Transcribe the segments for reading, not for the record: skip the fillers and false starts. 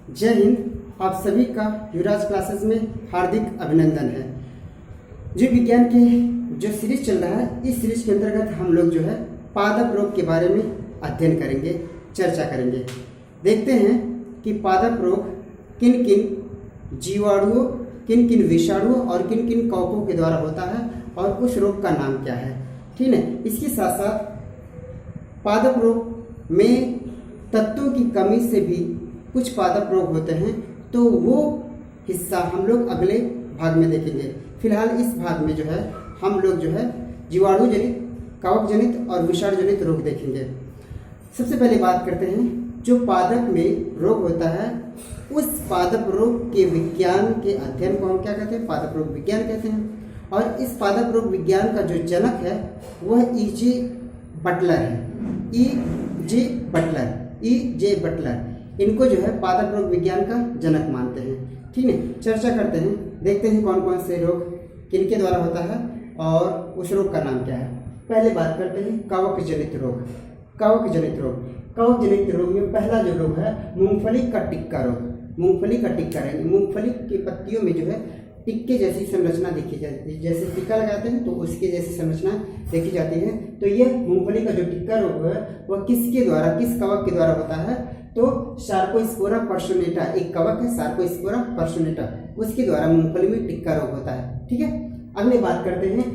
जय हिंद। आप सभी का युवराज क्लासेस में हार्दिक अभिनंदन है। जीव विज्ञान के जो सीरीज चल रहा है, इस सीरीज के अंतर्गत हम लोग जो है पादप रोग के बारे में अध्ययन करेंगे, चर्चा करेंगे। देखते हैं कि पादप रोग किन किन जीवाणुओं, किन किन विषाणुओं और किन किन कवकों के द्वारा होता है और उस रोग का नाम क्या है। ठीक है। इसके साथ साथ पादप रोग में तत्वों की कमी से भी कुछ पादप रोग होते हैं, तो वो हिस्सा हम लोग अगले भाग में देखेंगे। फिलहाल इस भाग में जो है हम लोग जो है जीवाणु जनित, कवक जनित और विषाणु जनित रोग देखेंगे। सबसे पहले बात करते हैं जो पादप में रोग होता है, उस पादप रोग के विज्ञान के अध्ययन को हम क्या कहते हैं? पादप रोग विज्ञान कहते हैं। और इस पादप रोग विज्ञान का जो जनक है वह ई.जे. बटलर है। ई.जे. बटलर इनको जो है पादप रोग विज्ञान का जनक मानते हैं। ठीक है। चर्चा करते हैं, देखते हैं कौन कौन से रोग किनके द्वारा होता है और उस रोग का नाम क्या है। पहले बात करते हैं कवक जनित रोग। कवक जनित रोग में पहला जो रोग है मूंगफली का टिक्का रोग। मूंगफली का टिक्का है, मूंगफली की पत्तियों में जो है टिक्के जैसी संरचना देखी जाती है। जैसे टिक्का लगाते हैं तो उसके जैसी संरचना देखी जाती है। तो यह मूंगफली का जो टिक्का रोग है वह किसके द्वारा, किस कवक के द्वारा होता है? तो शार्कोस्पोरा पर्सोनेटा एक कवक है, शार्कोस्पोरा पर्सोनेटा, उसके द्वारा मूंगफली में टिक्का रोग होता है। ठीक है। अगले बात करते हैं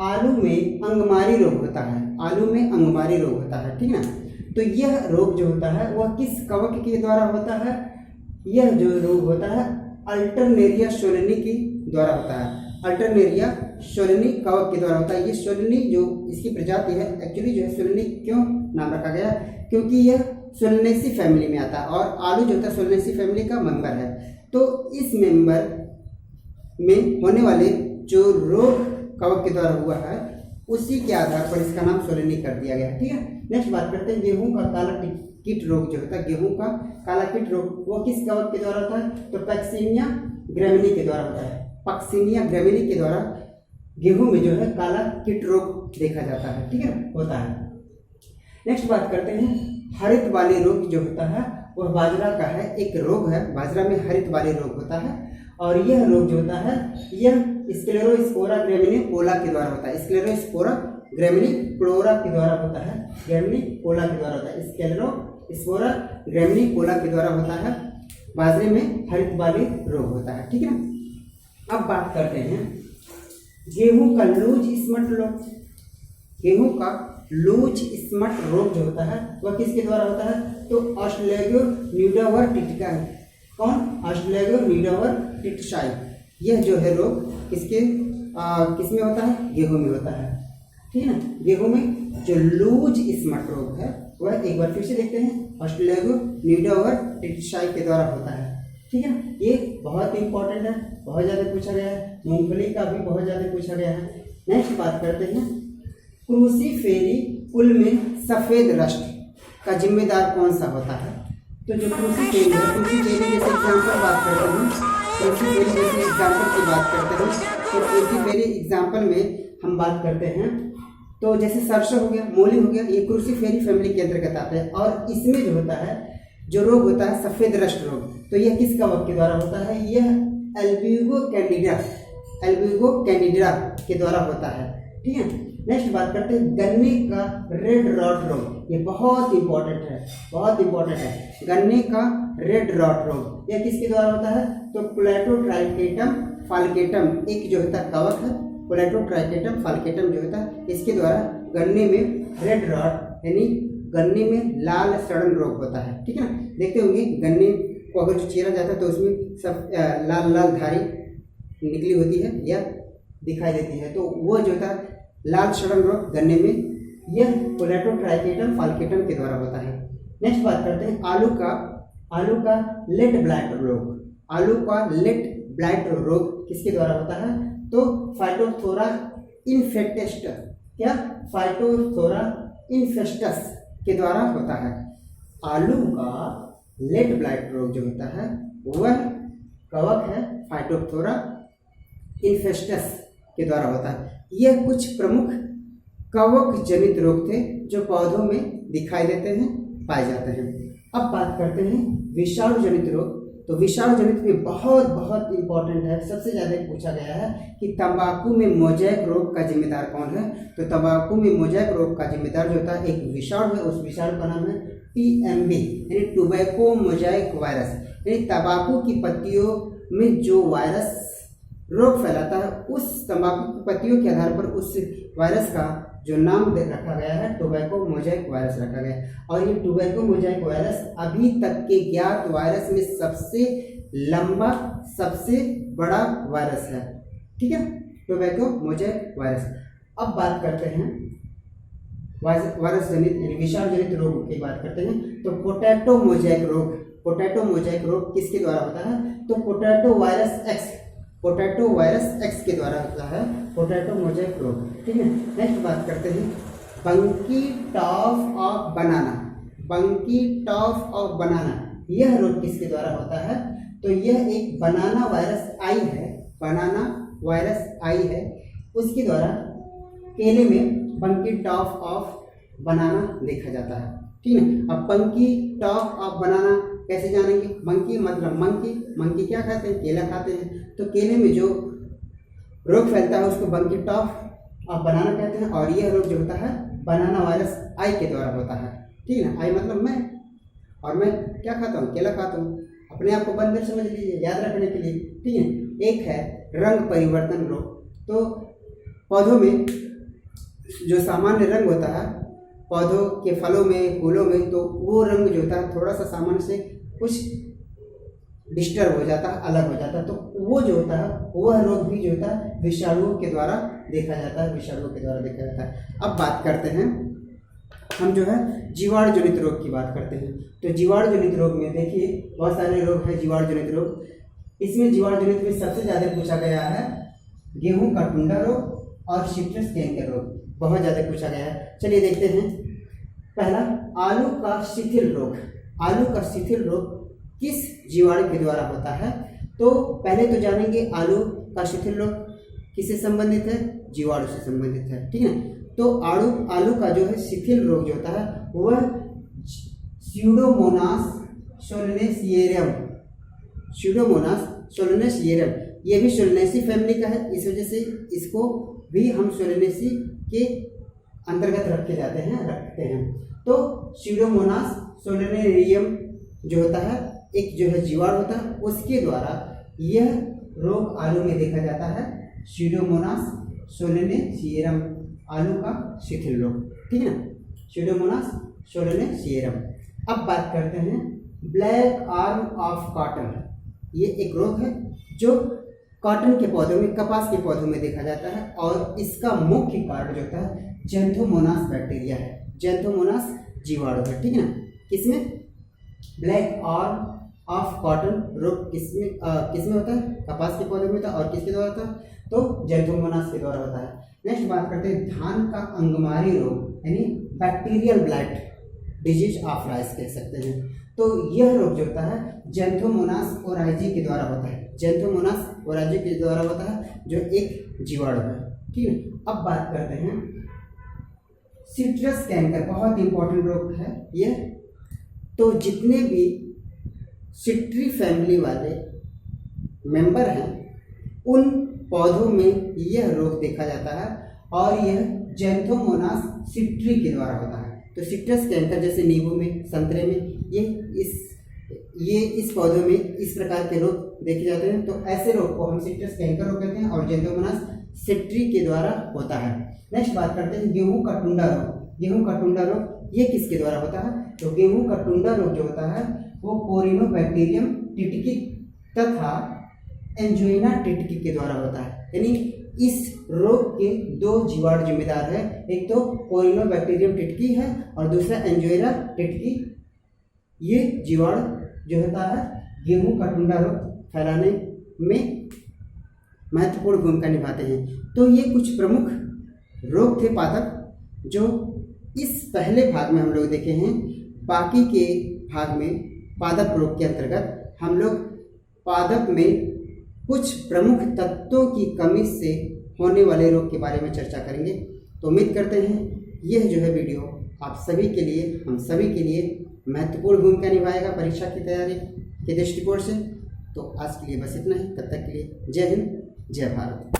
आलू में अंगमारी रोग होता है। आलू में अंगमारी रोग होता है। ठीक है ना। तो यह रोग जो होता है वह किस कवक के द्वारा होता है? यह जो रोग होता है अल्टरनेरिया सोलेनी के द्वारा होता है। अल्टरनेरिया सोलेनी कवक के द्वारा होता है। ये सोलेनी जो इसकी प्रजाति है, एक्चुअली जो है सोलेनी क्यों नाम रखा गया? क्योंकि यह सोलेनेसी फैमिली में आता है और आलू जो होता है सोलेनेसी फैमिली का मेंबर है। तो इस मेंबर में होने वाले जो रोग कवक के द्वारा हुआ है उसी के आधार पर इसका नाम सोलेनी कर दिया गया है। ठीक है। नेक्स्ट बात करते हैं गेहूं का काला कीट रोग जो होता है। गेहूं का काला कीट रोग वो किस कवक के द्वारा होता है? तो पैक्सिनिया ग्रैमिनी के द्वारा होता है। पैक्सिनिया ग्रैमिनी के द्वारा गेहूं में जो है काला कीट रोग देखा जाता है। ठीक है, होता है। नेक्स्ट बात करते हैं हरित वाली रोग जो होता है वह बाजरा का है, एक रोग है। बाजरा में हरित वाली रोग होता है और यह रोग जो होता है यह स्क्लेरोस्पोरा ग्रैमिनी पोला के द्वारा होता है। स्क्लेरोस्पोरा ग्रैमिनी पोला के द्वारा होता है। ग्रैमिनी पोला के द्वारा होता है। स्क्लेरोस्पोरा ग्रैमिनी पोला के द्वारा होता है। बाजरे में हरित वाली रोग होता है। ठीक है ना। अब बात करते हैं गेहूं का लूज स्मट रोग। गेहूं का लूज स्मट रोग जो होता है वह किसके द्वारा होता है? तो ऑस्ट्रेगोनिडावर टिटिका है। कौन? ऑस्ट्रेगोनिडावर टिटिकाई। यह जो है रोग किसमें होता है? गेहूं में होता है। ठीक है ना। गेहूं में जो लूज स्मट रोग है वह एक बार फिर से देखते हैं ऑस्ट्रेगोनिडावर टिटिकाई के द्वारा होता है। ठीक है। ये बहुत इंपॉर्टेंट है, बहुत ज़्यादा पूछा गया है। मूंगफली का भी बहुत ज़्यादा पूछा गया है। नेक्स्ट बात करते हैं क्रूसीफेरी कुल में सफ़ेद रस्ट का जिम्मेदार कौन सा होता है? तो जो क्रूसीफेरी है, क्रूसीफेरी जैसे एग्जाम्पल बात करते हैं, क्रूसीफेरी जैसे एग्जाम्पल की बात करते हैं, तो क्रूसीफेरी एग्जाम्पल में हम बात करते हैं तो जैसे सरसों हो गया, मूली हो गया, ये क्रूसीफेरी फैमिली के अंतर्गत आते हैं। और इसमें जो होता है जो रोग होता है सफ़ेद रस्ट रोग, तो यह किस कवक के द्वारा होता है? यह एल्ब्यूगो कैंडिडा के द्वारा होता है। ठीक है। नेक्स्ट बात करते हैं गन्ने का रेड रॉट रोग। ये बहुत इंपॉर्टेंट है, बहुत इंपॉर्टेंट है। गन्ने का रेड रॉट रोग यह किसके द्वारा होता है? तो प्लेटोट्राइकेटम फाल्केटम एक जो होता है कवक है, प्लेटोट्राइकेटम फाल्केटम जो होता है, इसके द्वारा गन्ने में रेड रॉट यानी गन्ने में लाल सड़न रोग होता है। ठीक है ना। देखते होंगे गन्ने को अगर जो चीरा जाता है तो उसमें सब लाल लाल धारी निकली होती है या दिखाई देती है, तो वो जो होता है लाल सड़न रोग गन्ने में, यह प्लेटोट्राइकेटम फाल्केटम के द्वारा होता है। नेक्स्ट बात करते हैं आलू का लेट ब्लाइट रोग। आलू का लेट ब्लाइट रोग किसके द्वारा होता है? तो फाइटोथोरा इन्फेक्टस, क्या? फाइटोथोरा इन्फेस्टस के द्वारा होता है। आलू का लेट ब्लाइट रोग जो होता है वह कवक है फाइटोथोरा इन्फेस्टस के द्वारा होता है। यह कुछ प्रमुख कवक जनित रोग थे जो पौधों में दिखाई देते हैं, पाए जाते हैं। अब बात करते हैं विषाणु जनित रोग। तो विषाणु जनित में बहुत बहुत इंपॉर्टेंट है, सबसे ज़्यादा पूछा गया है कि तंबाकू में मोज़ेक रोग का जिम्मेदार कौन है। तो तंबाकू में मोज़ेक रोग का जिम्मेदार जो होता है एक विषाणु है, उस विषाणु का नाम है TMV यानी टोबैको मोज़ेक वायरस। यानी तंबाकू की पत्तियों में जो वायरस रोग फैलाता है, उस तंबाकू की पत्तियों के आधार पर उस वायरस का जो नाम रखा गया है टोबैको मोज़ेक वायरस रखा गया है। और ये टोबैको मोज़ेक वायरस अभी तक के ज्ञात वायरस में सबसे लंबा, सबसे बड़ा वायरस है। ठीक है, टोबैको मोज़ेक वायरस। अब बात करते हैं वायरस जनित यानी विषाणु जनित रोग की बात करते हैं। तो पोटैटो मोज़ेक रोग किसके द्वारा होता है? तो पोटैटो वायरस एक्स के द्वारा होता है पोटैटो मोज़ेक रोग। ठीक है, नेक्स्ट बात करते हैं बंकी टॉफ ऑफ बनाना। यह रोग किसके द्वारा होता है? तो यह एक बनाना वायरस आई है, उसके द्वारा केले में बंकी टॉफ ऑफ बनाना देखा जाता है। ठीक है, अब बंकी टॉफ ऑफ बनाना कैसे जानेंगे? बंकी मतलब मंकी क्या खाते हैं? केला खाते हैं। तो केले में जो रोग फैलता है उसको बंकी टॉफ ऑफ बनाना कहते हैं। और यह रोग जो होता है बनाना वायरस आई के द्वारा होता है। ठीक है ना, आई मतलब मैं, और मैं क्या खाता हूँ? केला खाता हूँ। अपने आप को बंदर समझ लीजिए याद रखने के लिए। ठीक है, एक है रंग परिवर्तन रोग। तो पौधों में जो सामान्य रंग होता है पौधों के फलों में, फूलों में, तो वो रंग जो होता है थोड़ा सा सामान्य से कुछ डिस्टर्ब हो जाता है, अलग हो जाता है। तो वो जो होता है वह रोग भी जो होता है विषाणुओं के द्वारा देखा जाता है। अब बात करते हैं हम जो है जीवाणु जनित रोग की बात करते हैं। तो जीवाणु जनित रोग में देखिए बहुत सारे रोग हैं जीवाणु जनित रोग। इसमें जीवाणु जनित में सबसे ज़्यादा पूछा गया है गेहूं का टुंडा रोग और सिट्रस कैंकर रोग, बहुत ज़्यादा पूछा गया है। चलिए देखते हैं। पहला, आलू का शिथिल रोग किस जीवाणु के द्वारा होता है? तो पहले तो जानेंगे आलू का शिथिल रोग किससे संबंधित है? जीवाणु से संबंधित है। ठीक है, तो आलू का जो है शिथिल रोग जो होता है वह स्यूडोमोनास सोलेनेसियरम, ये भी सोलेनेसी फैमिली का है, इस वजह से इसको भी हम सोलेनेसी के अंतर्गत रखते हैं। तो स्यूडोमोनास सोलेनेरियम जो होता है एक जो है जीवाणु होता है, उसके द्वारा यह रोग आलू में देखा जाता है। स्यूडोमोनास सोलेनेसियरम, आलू का शिथिल रोग। ठीक है, स्यूडोमोनास सोलेनेसियरम। अब बात करते हैं ब्लैक आर्म ऑफ कॉटन। ये एक रोग है जो कॉटन के पौधों में, कपास के पौधों में देखा जाता है और इसका मुख्य कारण जो होता है ज़ैंथोमोनास बैक्टीरिया है, ज़ैंथोमोनास जीवाणु है। ठीक है ना, किसमें? ब्लैक आर्म ऑफ कॉटन रोग किसमें होता है? कपास के पौधे में होता है। और किसके द्वारा होता है? तो ज़ैंथोमोनास के द्वारा होता है। नेक्स्ट बात करते हैं धान का अंगमारी रोग यानी bacterial blight disease of rice कह सकते हैं। तो यह रोग जो होता है ज़ैंथोमोनास ओराइजी के द्वारा होता है, ज़ैंथोमोनास ओराइजी के द्वारा होता है जो एक जीवाणु है। ठीक है, अब बात करते हैं सिट्रस कैंकर, बहुत इंपॉर्टेंट रोग है यह। तो जितने भी सिट्री फैमिली वाले मेंबर हैं उन पौधों में यह रोग देखा जाता है और यह ज़ैंथोमोनास सिट्री के द्वारा होता है। तो सिट्रस कैंकर जैसे नींबू में, संतरे में, ये इस पौधों में इस प्रकार के रोग देखे जाते हैं। तो ऐसे रोग को हम सिट्रस कैंकर रोग कहते हैं और ज़ैंथोमोनास सिट्री के द्वारा होता है। नेक्स्ट बात करते हैं गेहूं का टुंडा रोग। गेहूं का टुंडा रोग ये किसके द्वारा होता है? तो गेहूं का टुंडा रोग जो होता है वो कोरिनोबैक्टीरियम टिटकी तथा एंजोइना टिटकी के द्वारा होता है। यानी इस रोग के दो जीवाणु जिम्मेदार है, एक तो कोरिनोबैक्टीरियम टिटकी है और दूसरा एंजोइना टिटकी। ये जीवाणु जो होता है गेहूं का टुंडा रोग फैलाने में महत्वपूर्ण भूमिका निभाते हैं। तो ये कुछ प्रमुख रोग थे पादप जो इस पहले भाग में हम लोग देखे हैं। बाकी के भाग में पादप रोग के अंतर्गत हम लोग पादप में कुछ प्रमुख तत्वों की कमी से होने वाले रोग के बारे में चर्चा करेंगे। तो उम्मीद करते हैं यह जो है वीडियो आप सभी के लिए, हम सभी के लिए महत्वपूर्ण भूमिका निभाएगा परीक्षा की तैयारी के दृष्टिकोण से। तो आज के लिए बस इतना ही, तब तक के लिए जय हिंद जय भारत।